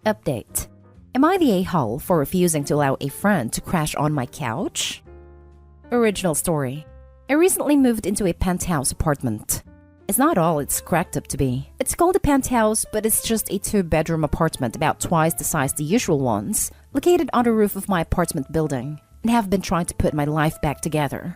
Update. Am I the a-hole for refusing to allow a friend to crash on my couch? Original story. I recently moved into a penthouse apartment. It's not all it's cracked up to be. It's called a penthouse, but it's just a 2-bedroom apartment about twice the size the usual ones, located on the roof of my apartment building, and have been trying to put my life back together.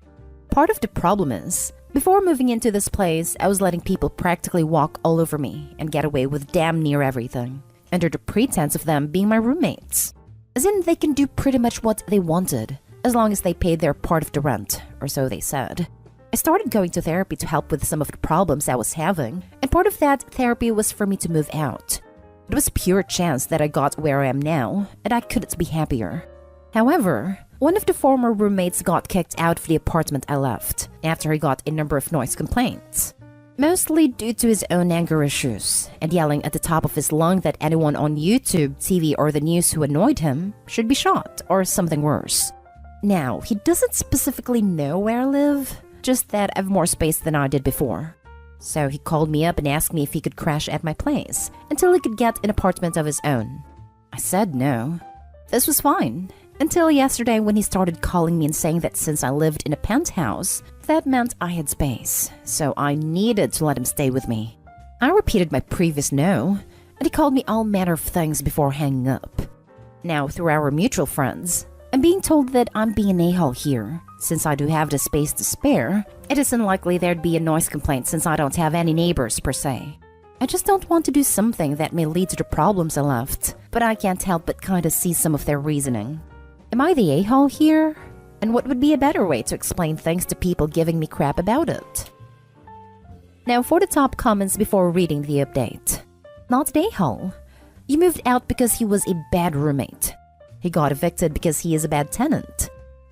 Part of the problem is, before moving into this place, I was letting people practically walk all over me and get away with damn near everything, under the pretense of them being my roommates. As in, they can do pretty much what they wanted, as long as they paid their part of the rent, or so they said. I started going to therapy to help with some of the problems I was having, and part of that therapy was for me to move out. It was pure chance that I got where I am now, and I couldn't be happier. However, one of the former roommates got kicked out of the apartment I left, after he got a number of noise complaints. Mostly due to his own anger issues, and yelling at the top of his lung that anyone on YouTube, TV, or the news who annoyed him should be shot, or something worse. Now, he doesn't specifically know where I live, just that I have more space than I did before. So he called me up and asked me if he could crash at my place, until he could get an apartment of his own. I said no. This was fine, until yesterday when he started calling me and saying that since I lived in a penthouse, that meant I had space, so I needed to let him stay with me. I repeated my previous no, and he called me all manner of things before hanging up. Now, through our mutual friends, I'm being told that I'm being an a-hole here. Since I do have the space to spare, it is unlikely there'd be a noise complaint since I don't have any neighbors per se. I just don't want to do something that may lead to the problems I left, but I can't help but kinda see some of their reasoning. Am I the a-hole here? And what would be a better way to explain things to people giving me crap about it? Now for the top comments before reading the update. Not the a-hole. You moved out because he was a bad roommate. He got evicted because he is a bad tenant.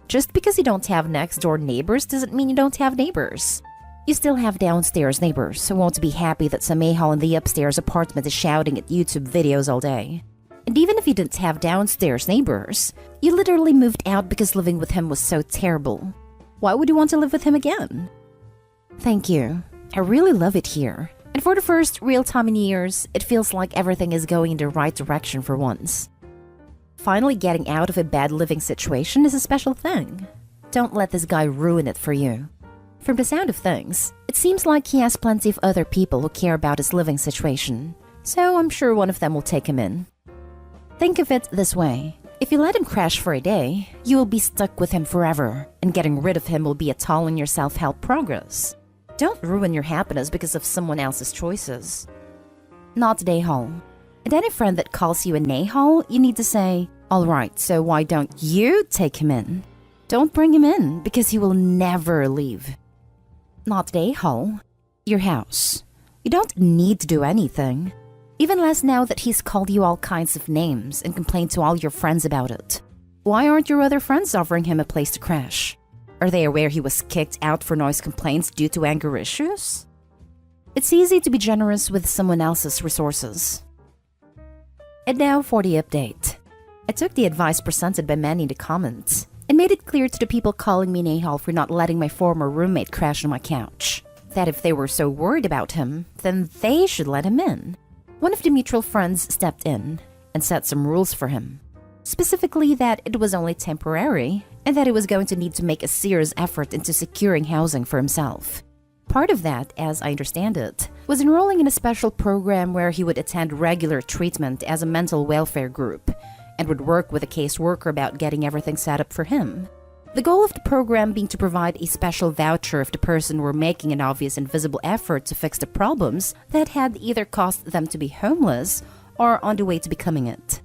Just because you don't have next door neighbors doesn't mean you don't have neighbors. You still have downstairs neighbors who won't be happy that some a-hole in the upstairs apartment is shouting at YouTube videos all day. And even if you didn't have downstairs neighbors, you literally moved out because living with him was so terrible. Why would you want to live with him again? Thank you. I really love it here. And for the first real time in years, it feels like everything is going in the right direction for once. Finally getting out of a bad living situation is a special thing. Don't let this guy ruin it for you. From the sound of things, it seems like he has plenty of other people who care about his living situation, so I'm sure one of them will take him in. Think of it this way. If you let him crash for a day, you will be stuck with him forever, and getting rid of him will be a toll in your self-help progress. Don't ruin your happiness because of someone else's choices. Not the a-hole. And any friend that calls you an a-hole, you need to say, "Alright, so why don't you take him in?" Don't bring him in, because he will never leave. Not the a-hole. Your house. You don't need to do anything. Even less now that he's called you all kinds of names and complained to all your friends about it. Why aren't your other friends offering him a place to crash? Are they aware he was kicked out for noise complaints due to anger issues? It's easy to be generous with someone else's resources. And now for the update. I took the advice presented by many in the comments and made it clear to the people calling me an a-hole for not letting my former roommate crash on my couch, that if they were so worried about him, then they should let him in. One of the mutual friends stepped in and set some rules for him. Specifically that it was only temporary and that he was going to need to make a serious effort into securing housing for himself. Part of that, as I understand it, was enrolling in a special program where he would attend regular treatment as a mental welfare group and would work with a caseworker about getting everything set up for him. The goal of the program being to provide a special voucher if the person were making an obvious and visible effort to fix the problems that had either caused them to be homeless or on the way to becoming it.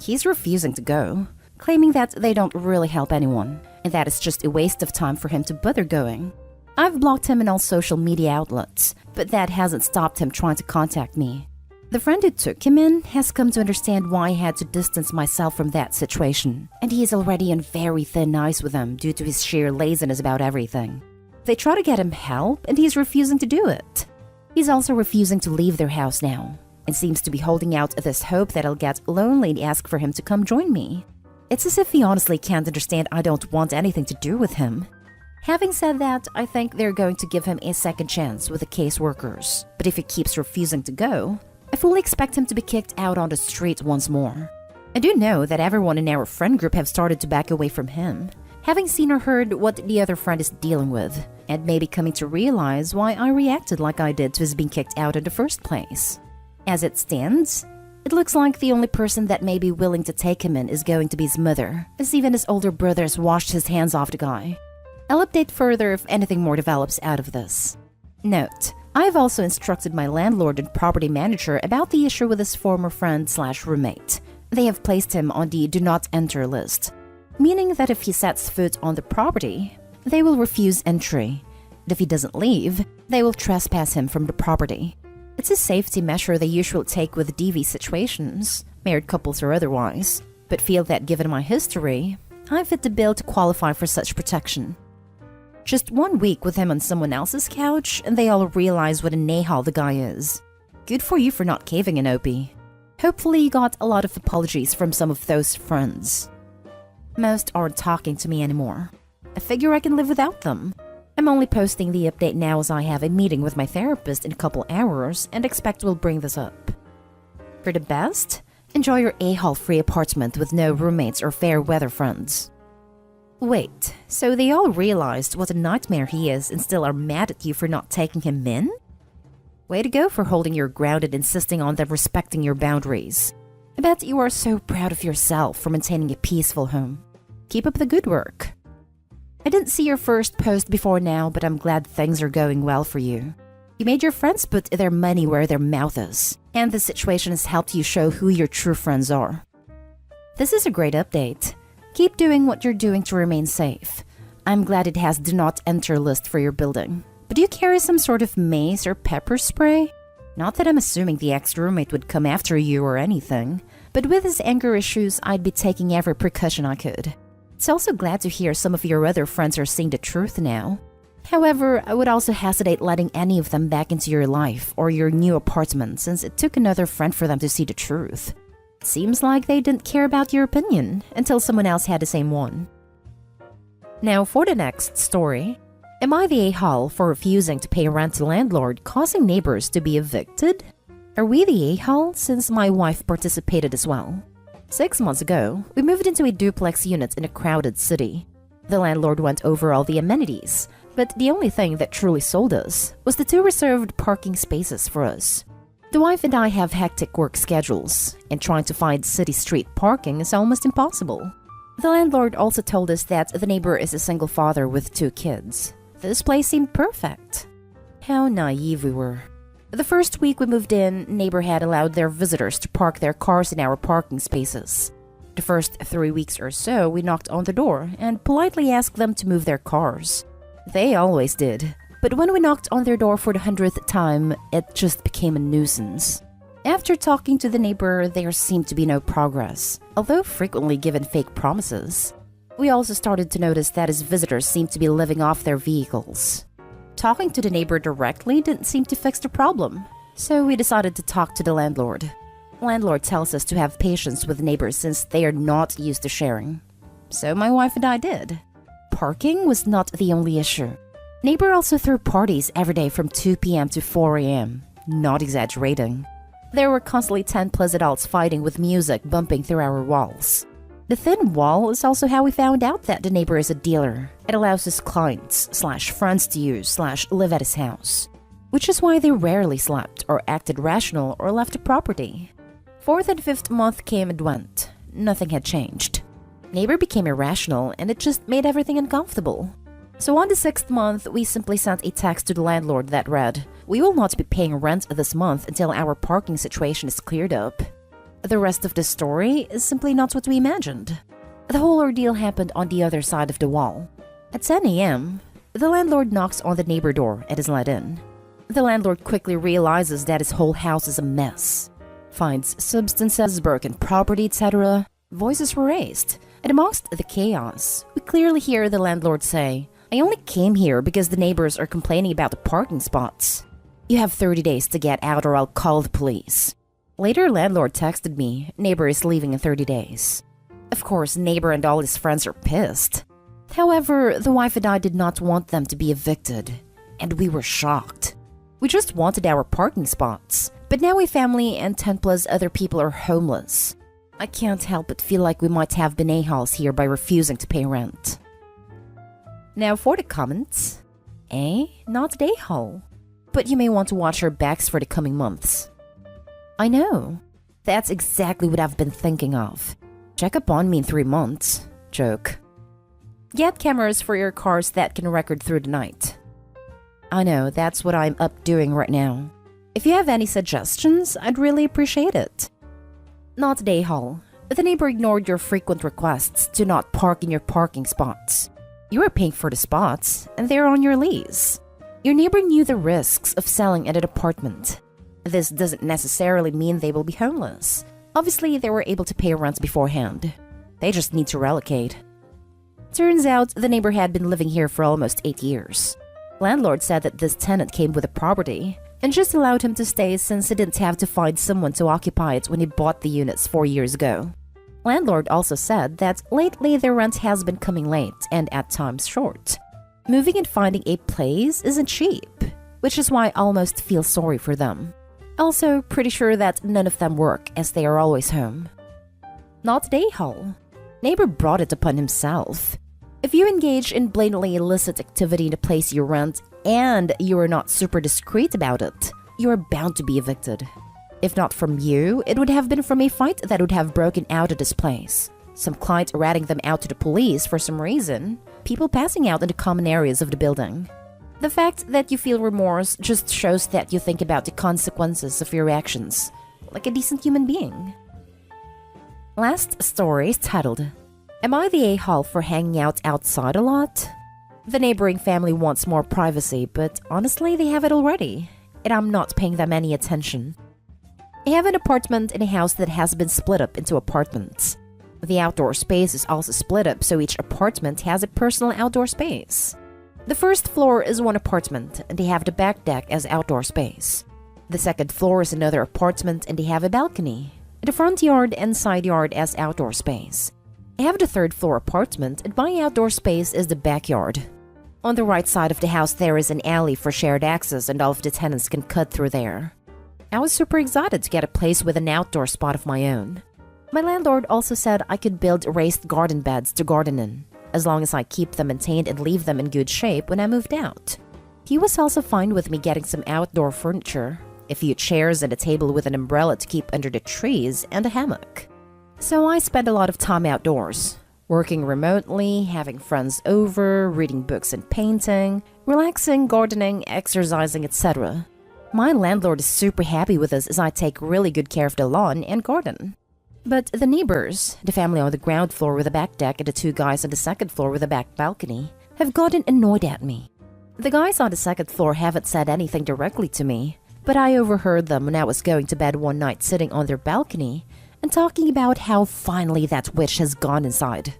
He's refusing to go, claiming that they don't really help anyone, and that it's just a waste of time for him to bother going. I've blocked him in all social media outlets, but that hasn't stopped him trying to contact me. The friend who took him in has come to understand why I had to distance myself from that situation, and he is already on very thin ice with them due to his sheer laziness about everything. They try to get him help, and he's refusing to do it. He's also refusing to leave their house now, and seems to be holding out this hope that I'll get lonely and ask for him to come join me. It's as if he honestly can't understand I don't want anything to do with him. Having said that, I think they're going to give him a second chance with the caseworkers, but if he keeps refusing to go, I fully expect him to be kicked out on the street once more. I do know that everyone in our friend group have started to back away from him, having seen or heard what the other friend is dealing with, and maybe coming to realize why I reacted like I did to his being kicked out in the first place. As it stands, it looks like the only person that may be willing to take him in is going to be his mother, as even his older brother has washed his hands off the guy. I'll update further if anything more develops out of this. Note, I've also instructed my landlord and property manager about the issue with his former friend/roommate. They have placed him on the do not enter list, meaning that if he sets foot on the property, they will refuse entry. And if he doesn't leave, they will trespass him from the property. It's a safety measure they usually take with DV situations, married couples or otherwise, but feel that given my history, I fit the bill to qualify for such protection. Just 1 week with him on someone else's couch, and they all realize what a nahal the guy is. Good for you for not caving in, Opie. Hopefully you got a lot of apologies from some of those friends. Most aren't talking to me anymore. I figure I can live without them. I'm only posting the update now as I have a meeting with my therapist in a couple hours and expect we'll bring this up. For the best, enjoy your a-hole-free apartment with no roommates or fair weather friends. Wait, so they all realized what a nightmare he is and still are mad at you for not taking him in? Way to go for holding your ground and insisting on them respecting your boundaries. I bet you are so proud of yourself for maintaining a peaceful home. Keep up the good work. I didn't see your first post before now, but I'm glad things are going well for you. You made your friends put their money where their mouth is, and the situation has helped you show who your true friends are. This is a great update. Keep doing what you're doing to remain safe. I'm glad it has do not enter list for your building. But do you carry some sort of mace or pepper spray? Not that I'm assuming the ex-roommate would come after you or anything, but with his anger issues, I'd be taking every precaution I could. It's also glad to hear some of your other friends are seeing the truth now. However, I would also hesitate letting any of them back into your life or your new apartment since it took another friend for them to see the truth. It seems like they didn't care about your opinion until someone else had the same one. Now for the next story. Am I the a-hole for refusing to pay rent to landlord, causing neighbors to be evicted? Are we the a-hole since my wife participated as well? 6 months ago, we moved into a duplex unit in a crowded city. The landlord went over all the amenities, but the only thing that truly sold us was the 2 reserved parking spaces for us. The wife and I have hectic work schedules, and trying to find city street parking is almost impossible. The landlord also told us that the neighbor is a single father with 2 kids. This place seemed perfect. How naive we were. The first week we moved in, neighbor had allowed their visitors to park their cars in our parking spaces. The first 3 weeks or so, we knocked on the door and politely asked them to move their cars. They always did, but when we knocked on their door for the 100th time, it just became a nuisance. After talking to the neighbor, there seemed to be no progress, although frequently given fake promises. We also started to notice that his visitors seemed to be living off their vehicles. Talking to the neighbor directly didn't seem to fix the problem, so we decided to talk to the landlord. Landlord tells us to have patience with neighbors since they are not used to sharing. So my wife and I did. Parking was not the only issue. Neighbor also threw parties every day from 2 p.m. to 4 a.m. Not exaggerating. There were constantly 10 plus adults fighting with music bumping through our walls. The thin wall is also how we found out that the neighbor is a dealer. It allows his clients/friends to use/live at his house, which is why they rarely slept or acted rational or left the property. 4th and 5th month came and went. Nothing had changed. Neighbor became irrational and it just made everything uncomfortable. So on the 6th month, we simply sent a text to the landlord that read, "We will not be paying rent this month until our parking situation is cleared up." The rest of the story is simply not what we imagined. The whole ordeal happened on the other side of the wall. At 10 a.m., the landlord knocks on the neighbor door and is let in. The landlord quickly realizes that his whole house is a mess. Finds substances, broken property, etc. Voices were raised, and amongst the chaos, we clearly hear the landlord say, "I only came here because the neighbors are complaining about the parking spots. You have 30 days to get out or I'll call the police." Later, landlord texted me, "Neighbor is leaving in 30 days. Of course, neighbor and all his friends are pissed. However, the wife and I did not want them to be evicted, and we were shocked. We just wanted our parking spots, but now a family and 10 plus other people are homeless. I can't help but feel like we might have been a-holes here by refusing to pay rent. Now for the comments. Not an a-hole. But you may want to watch your backs for the coming months. I know. That's exactly what I've been thinking of. Check up on me in 3 months. Joke. Get cameras for your cars that can record through the night. I know, that's what I'm up doing right now. If you have any suggestions, I'd really appreciate it. Not an a-hole. The neighbor ignored your frequent requests to not park in your parking spots. You are paying for the spots, and they're on your lease. Your neighbor knew the risks of selling at an apartment. This doesn't necessarily mean they will be homeless. Obviously, they were able to pay rent beforehand. They just need to relocate. Turns out, the neighbor had been living here for almost 8 years. Landlord said that this tenant came with the property and just allowed him to stay since he didn't have to find someone to occupy it when he bought the units 4 years ago. Landlord also said that lately their rent has been coming late and at times short. Moving and finding a place isn't cheap, which is why I almost feel sorry for them. Also, pretty sure that none of them work as they are always home. Not an a-hole. Neighbor brought it upon himself. If you engage in blatantly illicit activity in the place you rent and you are not super discreet about it, you are bound to be evicted. If not from you, it would have been from a fight that would have broken out at this place. Some client ratting them out to the police for some reason, people passing out in the common areas of the building. The fact that you feel remorse just shows that you think about the consequences of your actions, like a decent human being. Last story is titled, Am I the a-hole for hanging out outside a lot? The neighboring family wants more privacy, but honestly they have it already, and I'm not paying them any attention. I have an apartment in a house that has been split up into apartments. The outdoor space is also split up so each apartment has a personal outdoor space. The first floor is one apartment and they have the back deck as outdoor space. The second floor is another apartment and they have a balcony, the front yard and side yard as outdoor space. I have the third floor apartment and my outdoor space is the backyard. On the right side of the house there is an alley for shared access and all of the tenants can cut through there. I was super excited to get a place with an outdoor spot of my own. My landlord also said I could build raised garden beds to garden in, as long as I keep them maintained and leave them in good shape when I moved out. He was also fine with me getting some outdoor furniture, a few chairs and a table with an umbrella to keep under the trees and a hammock. So I spent a lot of time outdoors, working remotely, having friends over, reading books and painting, relaxing, gardening, exercising, etc. My landlord is super happy with us as I take really good care of the lawn and garden. But the neighbors, the family on the ground floor with a back deck and the 2 guys on the second floor with a back balcony, have gotten annoyed at me. The guys on the second floor haven't said anything directly to me, but I overheard them when I was going to bed one night sitting on their balcony and talking about how finally that witch has gone inside.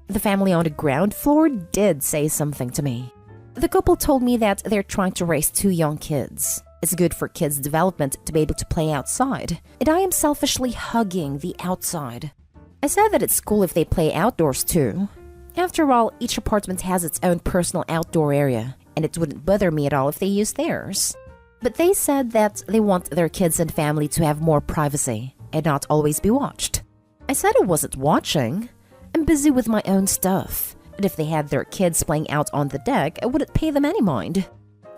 The family on the ground floor did say something to me. The couple told me that they're trying to raise 2 young kids. It's good for kids' development to be able to play outside, and I am selfishly hugging the outside. I said that it's cool if they play outdoors too. After all, each apartment has its own personal outdoor area, and it wouldn't bother me at all if they used theirs. But they said that they want their kids and family to have more privacy, and not always be watched. I said I wasn't watching. I'm busy with my own stuff, and if they had their kids playing out on the deck, I wouldn't pay them any mind.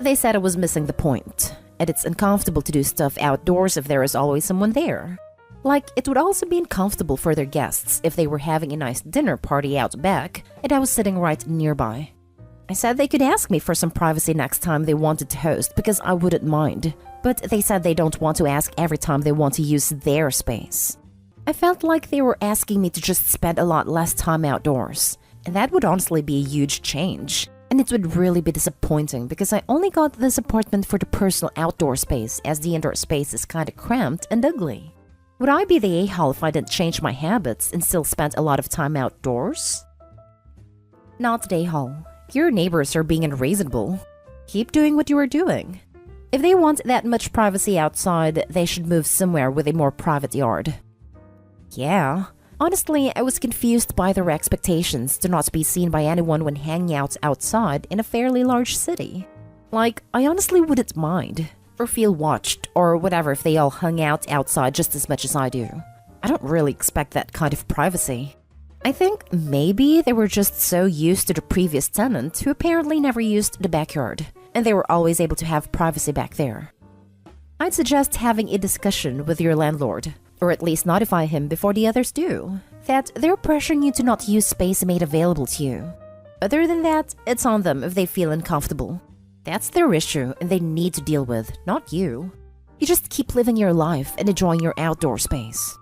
They said I was missing the point, and it's uncomfortable to do stuff outdoors if there is always someone there. Like, it would also be uncomfortable for their guests if they were having a nice dinner party out back and I was sitting right nearby. I said they could ask me for some privacy next time they wanted to host because I wouldn't mind, but they said they don't want to ask every time they want to use their space. I felt like they were asking me to just spend a lot less time outdoors, and that would honestly be a huge change. And it would really be disappointing because I only got this apartment for the personal outdoor space as the indoor space is kinda cramped and ugly. Would I be the a-hole if I didn't change my habits and still spent a lot of time outdoors? Not the a-hole. Your neighbors are being unreasonable. Keep doing what you are doing. If they want that much privacy outside, they should move somewhere with a more private yard. Yeah. Honestly, I was confused by their expectations to not be seen by anyone when hanging out outside in a fairly large city. Like, I honestly wouldn't mind, or feel watched, or whatever if they all hung out outside just as much as I do. I don't really expect that kind of privacy. I think maybe they were just so used to the previous tenant who apparently never used the backyard, and they were always able to have privacy back there. I'd suggest having a discussion with your landlord, or at least notify him before the others do, that they're pressuring you to not use space made available to you. Other than that, it's on them if they feel uncomfortable. That's their issue and they need to deal with, not you. You just keep living your life and enjoying your outdoor space.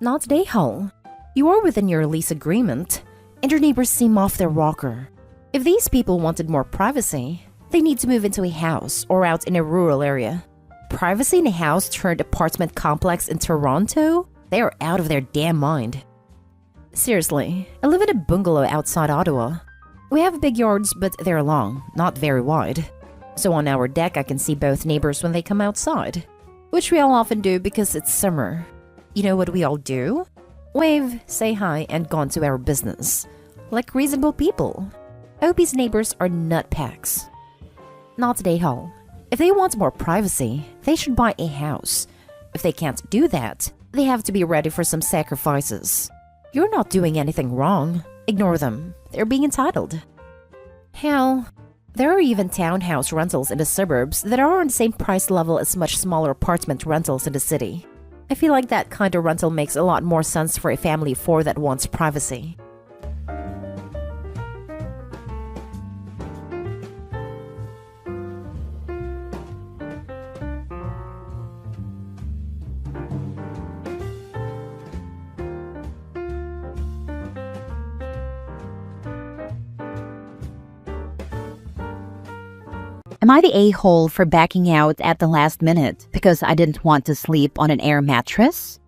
Not today, Hull. You are within your lease agreement, and your neighbors seem off their rocker. If these people wanted more privacy, they need to move into a house or out in a rural area. Privacy in a house turned apartment complex in Toronto? They are out of their damn mind. Seriously, I live in a bungalow outside Ottawa. We have big yards, but they're long, not very wide. So on our deck I can see both neighbors when they come outside, which we all often do because it's summer. You know what we all do? Wave, say hi, and gone to our business. Like reasonable people. Opie's neighbors are nutpacks. Not today, Hull. If they want more privacy, they should buy a house. If they can't do that, they have to be ready for some sacrifices. You're not doing anything wrong. Ignore them. They're being entitled. Hell, there are even townhouse rentals in the suburbs that are on the same price level as much smaller apartment rentals in the city. I feel like that kind of rental makes a lot more sense for a family of 4 that wants privacy. Am I the a-hole for backing out at the last minute because I didn't want to sleep on an air mattress?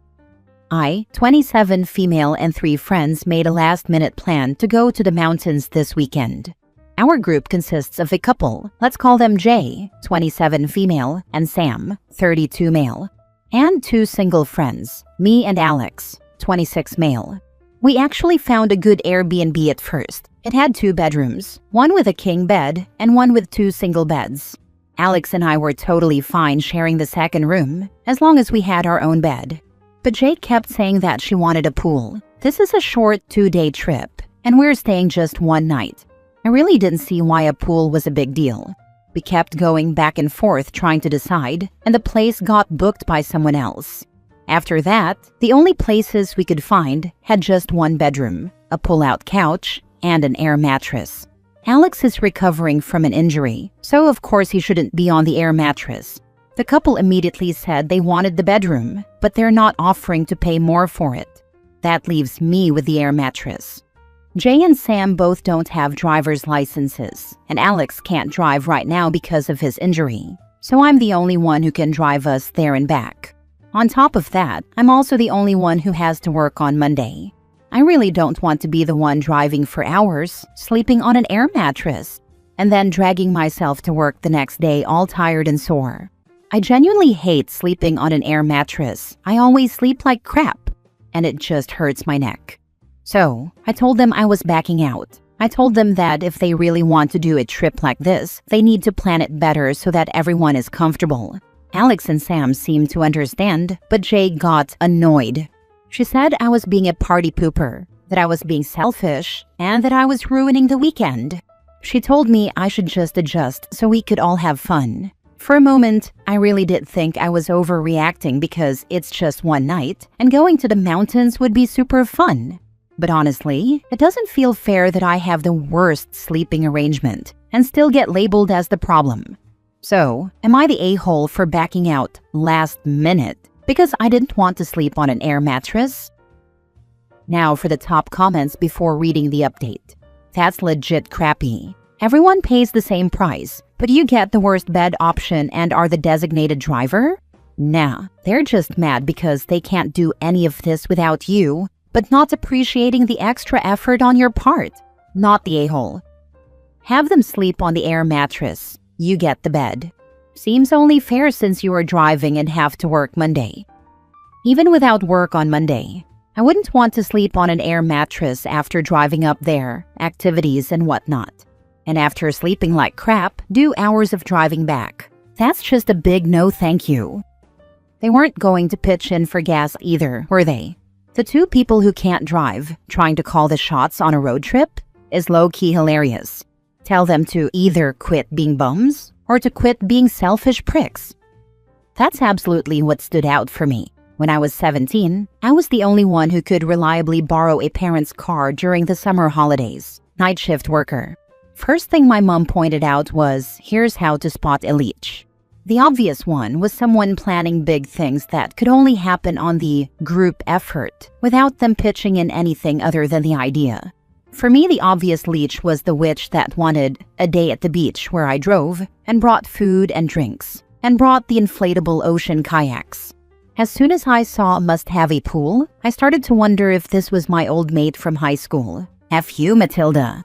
I, 27 female and 3 friends, made a last-minute plan to go to the mountains this weekend. Our group consists of a couple, let's call them Jay, 27 female, and Sam, 32 male, and 2 single friends, me and Alex, 26 male. We actually found a good Airbnb at first. It had 2 bedrooms, one with a king bed and one with 2 single beds. Alex and I were totally fine sharing the second room, as long as we had our own bed. But Jake kept saying that she wanted a pool. This is a short 2-day trip, and we're staying just 1 night. I really didn't see why a pool was a big deal. We kept going back and forth trying to decide, and the place got booked by someone else. After that, the only places we could find had just 1 bedroom, a pull-out couch, and an air mattress. Alex is recovering from an injury, so of course he shouldn't be on the air mattress. The couple immediately said they wanted the bedroom, but they're not offering to pay more for it. That leaves me with the air mattress. Jay and Sam both don't have driver's licenses, and Alex can't drive right now because of his injury, so I'm the only one who can drive us there and back. On top of that, I'm also the only one who has to work on Monday. I really don't want to be the one driving for hours, sleeping on an air mattress, and then dragging myself to work the next day all tired and sore. I genuinely hate sleeping on an air mattress. I always sleep like crap, and it just hurts my neck. So, I told them I was backing out. I told them that if they really want to do a trip like this, they need to plan it better so that everyone is comfortable. Alex and Sam seemed to understand, but Jay got annoyed. She said I was being a party pooper, that I was being selfish, and that I was ruining the weekend. She told me I should just adjust so we could all have fun. For a moment, I really did think I was overreacting because it's just 1 night, and going to the mountains would be super fun. But honestly, it doesn't feel fair that I have the worst sleeping arrangement and still get labeled as the problem. So, am I the a-hole for backing out last minute because I didn't want to sleep on an air mattress? Now for the top comments before reading the update. That's legit crappy. Everyone pays the same price, but you get the worst bed option and are the designated driver? Nah, they're just mad because they can't do any of this without you, but not appreciating the extra effort on your part. Not the a-hole. Have them sleep on the air mattress. You get the bed. Seems only fair since you are driving and have to work Monday. Even without work on Monday, I wouldn't want to sleep on an air mattress after driving up there, activities and whatnot. And after sleeping like crap, do hours of driving back. That's just a big no thank you. They weren't going to pitch in for gas either, were they? The two people who can't drive trying to call the shots on a road trip is low-key hilarious. Tell them to either quit being bums or to quit being selfish pricks. That's absolutely what stood out for me. When I was 17, I was the only one who could reliably borrow a parent's car during the summer holidays. Night shift worker. First thing my mom pointed out was, here's how to spot a leech. The obvious one was someone planning big things that could only happen on the group effort without them pitching in anything other than the idea. For me, the obvious leech was the witch that wanted a day at the beach where I drove and brought food and drinks and brought the inflatable ocean kayaks. As soon as I saw a must-have a pool, I started to wonder if this was my old mate from high school. F you, Matilda.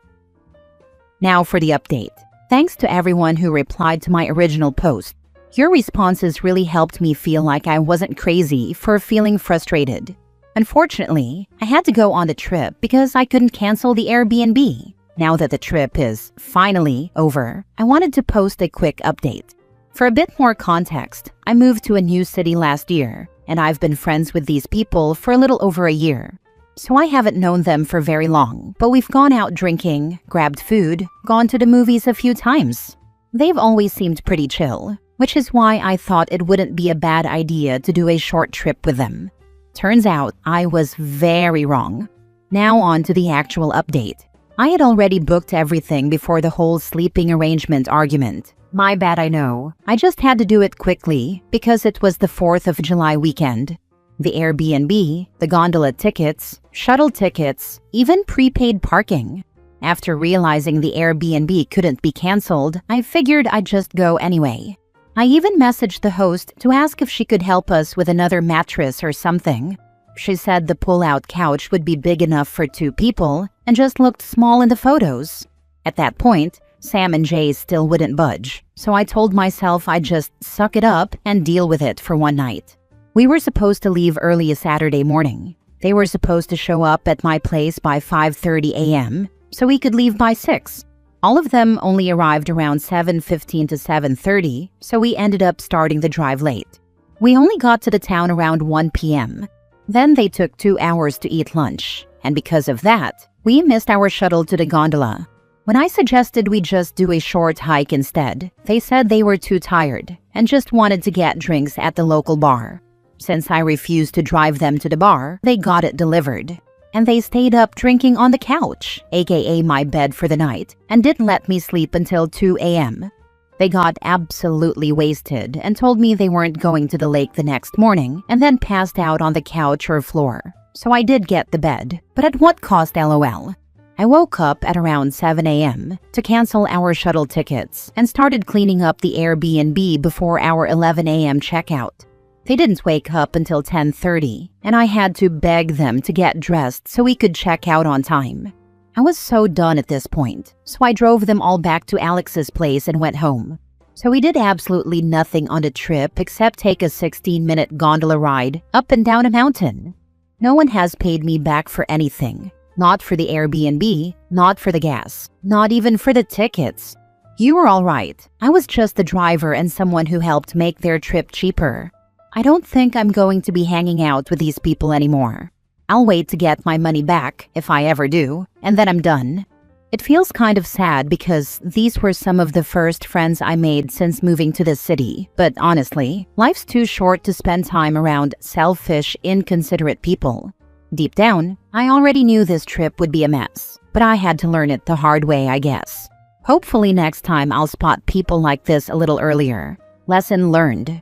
Now for the update. Thanks to everyone who replied to my original post. Your responses really helped me feel like I wasn't crazy for feeling frustrated. Unfortunately, I had to go on the trip because I couldn't cancel the Airbnb. Now that the trip is finally over, I wanted to post a quick update. For a bit more context, I moved to a new city last year, and I've been friends with these people for a little over a year. So I haven't known them for very long, but we've gone out drinking, grabbed food, gone to the movies a few times. They've always seemed pretty chill, which is why I thought it wouldn't be a bad idea to do a short trip with them. Turns out I was very wrong. Now on to the actual update. I had already booked everything before the whole sleeping arrangement argument. My bad, I know. I just had to do it quickly because it was the 4th of July weekend. The Airbnb, the gondola tickets, shuttle tickets, even prepaid parking. After realizing the Airbnb couldn't be canceled, I figured I'd just go anyway. I even messaged the host to ask if she could help us with another mattress or something. She said the pull-out couch would be big enough for 2 people and just looked small in the photos. At that point, Sam and Jay still wouldn't budge, so I told myself I'd just suck it up and deal with it for one night. We were supposed to leave early a Saturday morning. They were supposed to show up at my place by 5:30 a.m., so we could leave by 6. All of them only arrived around 7:15 to 7:30, so we ended up starting the drive late. We only got to the town around 1 p.m. Then they took 2 hours to eat lunch, and because of that, we missed our shuttle to the gondola. When I suggested we just do a short hike instead, they said they were too tired and just wanted to get drinks at the local bar. Since I refused to drive them to the bar, they got it delivered. And they stayed up drinking on the couch, aka my bed for the night, and didn't let me sleep until 2 a.m. They got absolutely wasted and told me they weren't going to the lake the next morning and then passed out on the couch or floor. So I did get the bed, but at what cost, lol? I woke up at around 7 a.m. to cancel our shuttle tickets and started cleaning up the Airbnb before our 11 a.m. checkout. They didn't wake up until 10:30, and I had to beg them to get dressed so we could check out on time. I was so done at this point, so I drove them all back to Alex's place and went home. So we did absolutely nothing on the trip except take a 16-minute gondola ride up and down a mountain. No one has paid me back for anything. Not for the Airbnb, not for the gas, not even for the tickets. You were all right. I was just the driver and someone who helped make their trip cheaper. I don't think I'm going to be hanging out with these people anymore. I'll wait to get my money back, if I ever do, and then I'm done. It feels kind of sad because these were some of the first friends I made since moving to this city, but honestly, life's too short to spend time around selfish, inconsiderate people. Deep down, I already knew this trip would be a mess, but I had to learn it the hard way, I guess. Hopefully next time I'll spot people like this a little earlier. Lesson learned.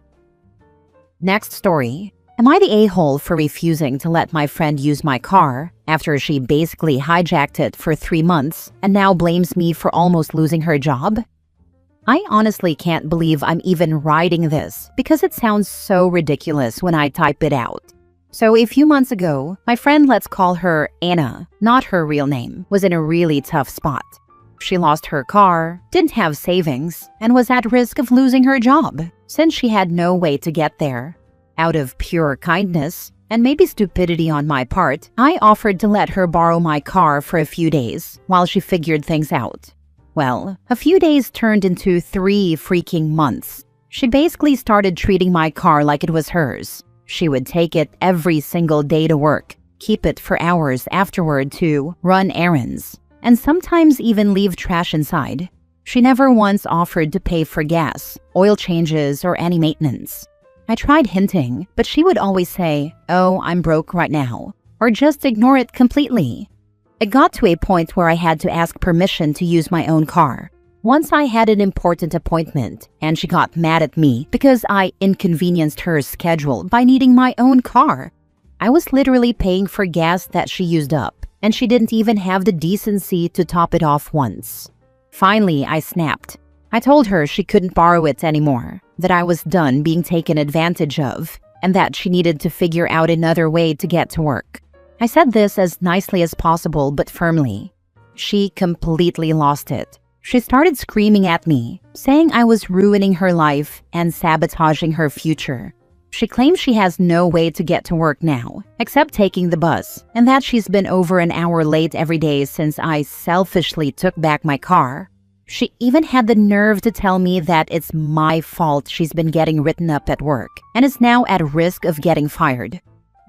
Next story. Am I the a-hole for refusing to let my friend use my car after she basically hijacked it for 3 months and now blames me for almost losing her job? I honestly can't believe I'm even writing this because it sounds so ridiculous when I type it out. So a few months ago, my friend, let's call her Anna, not her real name, was in a really tough spot. She lost her car, didn't have savings, and was at risk of losing her job since she had no way to get there. Out of pure kindness, and maybe stupidity on my part, I offered to let her borrow my car for a few days while she figured things out. Well, a few days turned into 3 freaking months. She basically started treating my car like it was hers. She would take it every single day to work, keep it for hours afterward to run errands, and sometimes even leave trash inside. She never once offered to pay for gas, oil changes, or any maintenance. I tried hinting, but she would always say, "Oh, I'm broke right now," or just ignore it completely. It got to a point where I had to ask permission to use my own car. Once I had an important appointment, and she got mad at me because I inconvenienced her schedule by needing my own car. I was literally paying for gas that she used up, and she didn't even have the decency to top it off once. Finally, I snapped. I told her she couldn't borrow it anymore, that I was done being taken advantage of, and that she needed to figure out another way to get to work. I said this as nicely as possible, but firmly. She completely lost it. She started screaming at me, saying I was ruining her life and sabotaging her future. She claims she has no way to get to work now, except taking the bus, and that she's been over an hour late every day since I selfishly took back my car. She even had the nerve to tell me that it's my fault she's been getting written up at work and is now at risk of getting fired.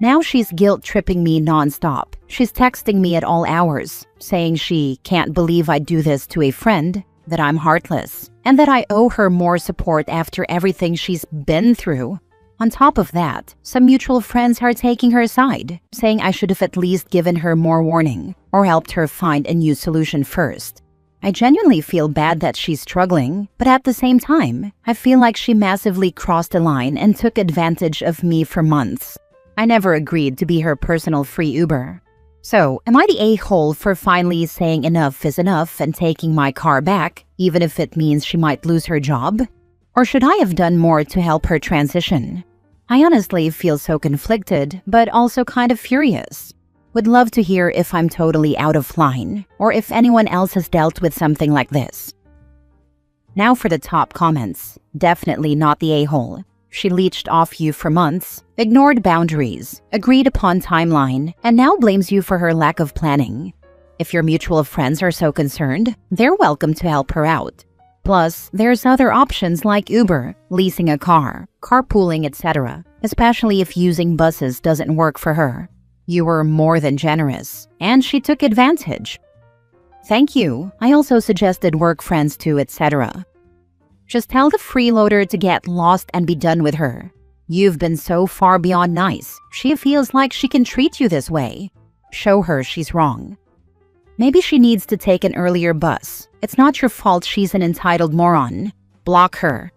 Now she's guilt-tripping me nonstop. She's texting me at all hours, saying she can't believe I'd do this to a friend, that I'm heartless, and that I owe her more support after everything she's been through. On top of that, some mutual friends are taking her side, saying I should have at least given her more warning or helped her find a new solution first. I genuinely feel bad that she's struggling, but at the same time, I feel like she massively crossed a line and took advantage of me for months. I never agreed to be her personal free Uber. So, am I the a-hole for finally saying enough is enough and taking my car back, even if it means she might lose her job? Or should I have done more to help her transition? I honestly feel so conflicted, but also kind of furious. Would love to hear if I'm totally out of line, or if anyone else has dealt with something like this. Now for the top comments. Definitely not the a-hole. She leeched off you for months, ignored boundaries, agreed upon timeline, and now blames you for her lack of planning. If your mutual friends are so concerned, they're welcome to help her out. Plus, there's other options like Uber, leasing a car, carpooling, etc., especially if using buses doesn't work for her. You were more than generous, and she took advantage. Thank you. I also suggested work friends too, etc. Just tell the freeloader to get lost and be done with her. You've been so far beyond nice. She feels like she can treat you this way. Show her she's wrong. Maybe she needs to take an earlier bus. It's not your fault she's an entitled moron. Block her.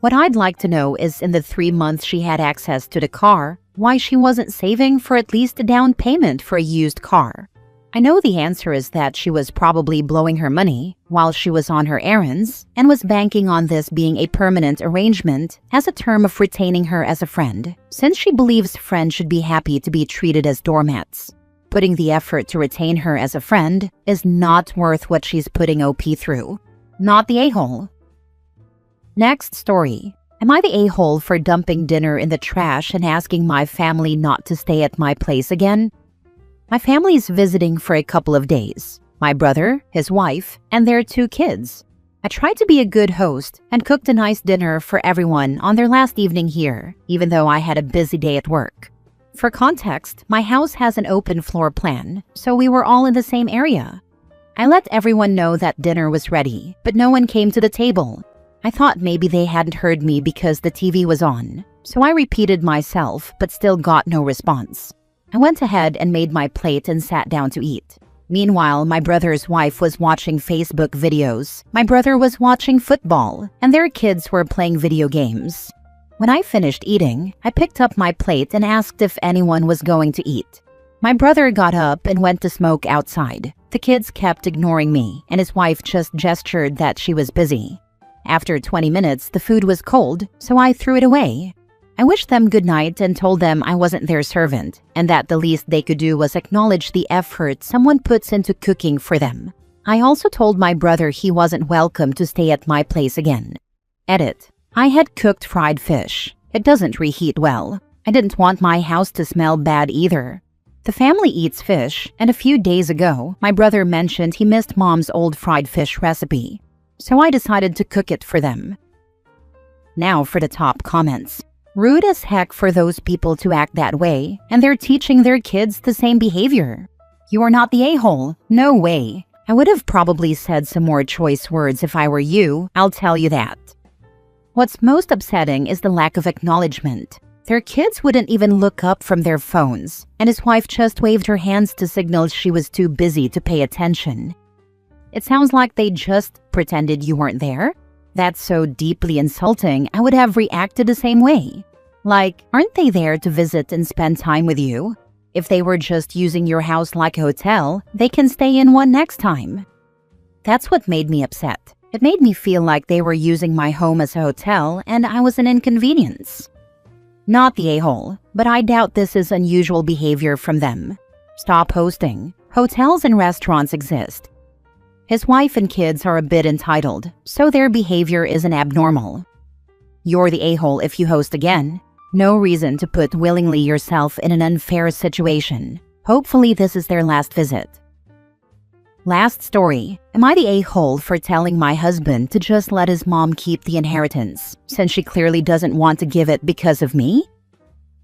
What I'd like to know is in the 3 months she had access to the car, why she wasn't saving for at least a down payment for a used car. I know the answer is that she was probably blowing her money while she was on her errands and was banking on this being a permanent arrangement as a term of retaining her as a friend, since she believes friends should be happy to be treated as doormats. Putting the effort to retain her as a friend is not worth what she's putting OP through. Not the a-hole. Next story. Am I the a-hole for dumping dinner in the trash and asking my family not to stay at my place again? My family's visiting for a couple of days. My brother, his wife, and their 2 kids. I tried to be a good host and cooked a nice dinner for everyone on their last evening here, even though I had a busy day at work. For context, my house has an open floor plan, so we were all in the same area. I let everyone know that dinner was ready, but no one came to the table. I thought maybe they hadn't heard me because the TV was on, so I repeated myself but still got no response. I went ahead and made my plate and sat down to eat. Meanwhile, my brother's wife was watching Facebook videos, my brother was watching football, and their kids were playing video games. When I finished eating, I picked up my plate and asked if anyone was going to eat. My brother got up and went to smoke outside. The kids kept ignoring me, and his wife just gestured that she was busy. After 20 minutes, the food was cold, so I threw it away. I wished them good night and told them I wasn't their servant, and that the least they could do was acknowledge the effort someone puts into cooking for them. I also told my brother he wasn't welcome to stay at my place again. Edit. I had cooked fried fish. It doesn't reheat well. I didn't want my house to smell bad either. The family eats fish, and a few days ago, my brother mentioned he missed Mom's old fried fish recipe. So I decided to cook it for them. Now for the top comments. Rude as heck for those people to act that way, and they're teaching their kids the same behavior. You are not the a-hole. No way. I would have probably said some more choice words if I were you, I'll tell you that. What's most upsetting is the lack of acknowledgement. Their kids wouldn't even look up from their phones, and his wife just waved her hands to signal she was too busy to pay attention. It sounds like they just pretended you weren't there. That's so deeply insulting, I would have reacted the same way. Like, aren't they there to visit and spend time with you? If they were just using your house like a hotel, they can stay in one next time. That's what made me upset. It made me feel like they were using my home as a hotel and I was an inconvenience. Not the a-hole, but I doubt this is unusual behavior from them. Stop hosting. Hotels and restaurants exist. His wife and kids are a bit entitled, so their behavior isn't abnormal. You're the a-hole if you host again. No reason to put willingly yourself in an unfair situation. Hopefully this is their last visit. Last story. Am I the a-hole for telling my husband to just let his mom keep the inheritance, since she clearly doesn't want to give it because of me?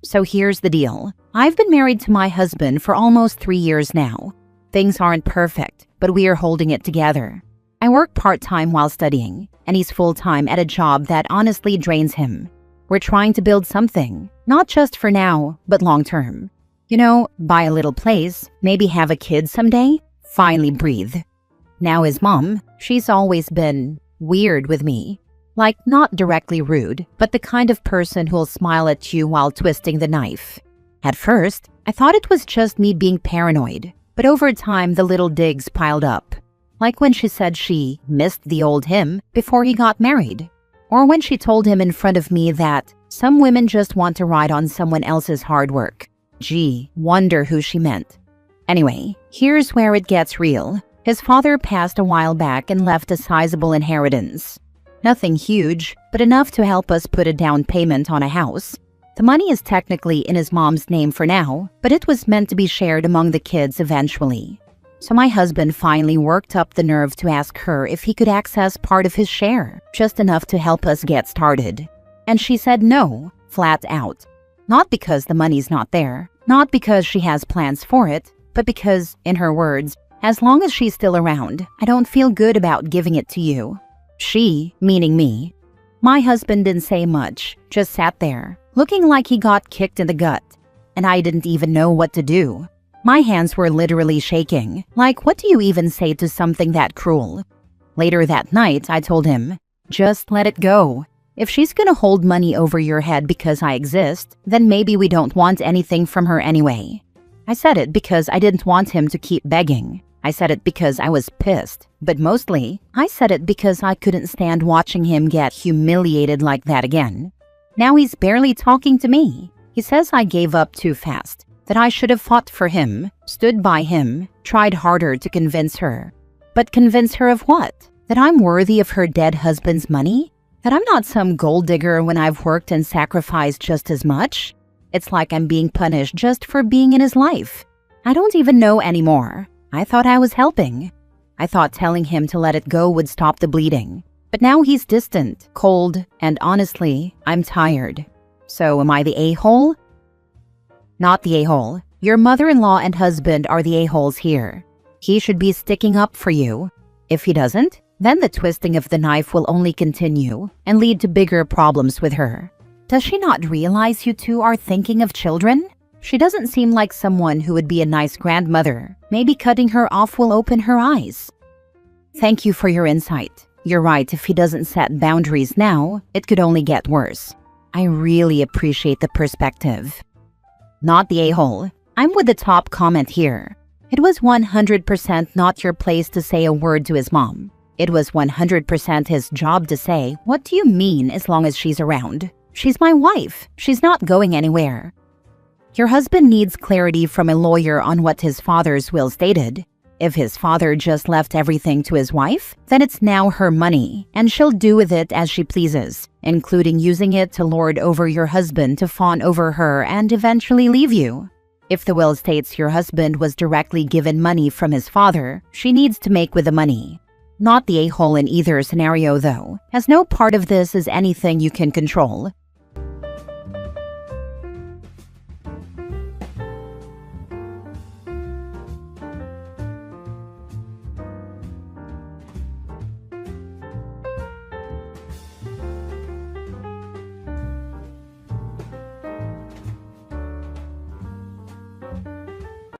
So here's the deal. I've been married to my husband for almost 3 years now. Things aren't perfect, but we are holding it together. I work part-time while studying, and he's full-time at a job that honestly drains him. We're trying to build something, not just for now, but long-term. You know, buy a little place, maybe have a kid someday. Finally breathe. Now his mom, she's always been weird with me. Like, not directly rude, but the kind of person who'll smile at you while twisting the knife. At first, I thought it was just me being paranoid, but over time the little digs piled up. Like when she said she missed the old him before he got married. Or when she told him in front of me that some women just want to ride on someone else's hard work. Gee, wonder who she meant. Anyway, here's where it gets real. His father passed a while back and left a sizable inheritance. Nothing huge, but enough to help us put a down payment on a house. The money is technically in his mom's name for now, but it was meant to be shared among the kids eventually. So my husband finally worked up the nerve to ask her if he could access part of his share, just enough to help us get started. And she said no, flat out. Not because the money's not there, not because she has plans for it, but because, in her words, as long as she's still around, I don't feel good about giving it to you. She, meaning me. My husband didn't say much, just sat there, looking like he got kicked in the gut. And I didn't even know what to do. My hands were literally shaking. Like, what do you even say to something that cruel? Later that night, I told him, just let it go. If she's gonna hold money over your head because I exist, then maybe we don't want anything from her anyway. I said it because I didn't want him to keep begging. I said it because I was pissed. But mostly, I said it because I couldn't stand watching him get humiliated like that again. Now he's barely talking to me. He says I gave up too fast, that I should have fought for him, stood by him, tried harder to convince her. But convince her of what? That I'm worthy of her dead husband's money? That I'm not some gold digger when I've worked and sacrificed just as much? It's like I'm being punished just for being in his life. I don't even know anymore. I thought I was helping. I thought telling him to let it go would stop the bleeding. But now he's distant, cold, and honestly, I'm tired. So am I the a-hole? Not the a-hole. Your mother-in-law and husband are the a-holes here. He should be sticking up for you. If he doesn't, then the twisting of the knife will only continue and lead to bigger problems with her. Does she not realize you two are thinking of children? She doesn't seem like someone who would be a nice grandmother. Maybe cutting her off will open her eyes. Thank you for your insight. You're right, if he doesn't set boundaries now, it could only get worse. I really appreciate the perspective. Not the a-hole. I'm with the top comment here. It was 100% not your place to say a word to his mom. It was 100% his job to say, what do you mean as long as she's around? She's my wife. She's not going anywhere. Your husband needs clarity from a lawyer on what his father's will stated. If his father just left everything to his wife, then it's now her money, and she'll do with it as she pleases, including using it to lord over your husband to fawn over her and eventually leave you. If the will states your husband was directly given money from his father, she needs to make with the money. Not the a-hole in either scenario, though, as no part of this is anything you can control.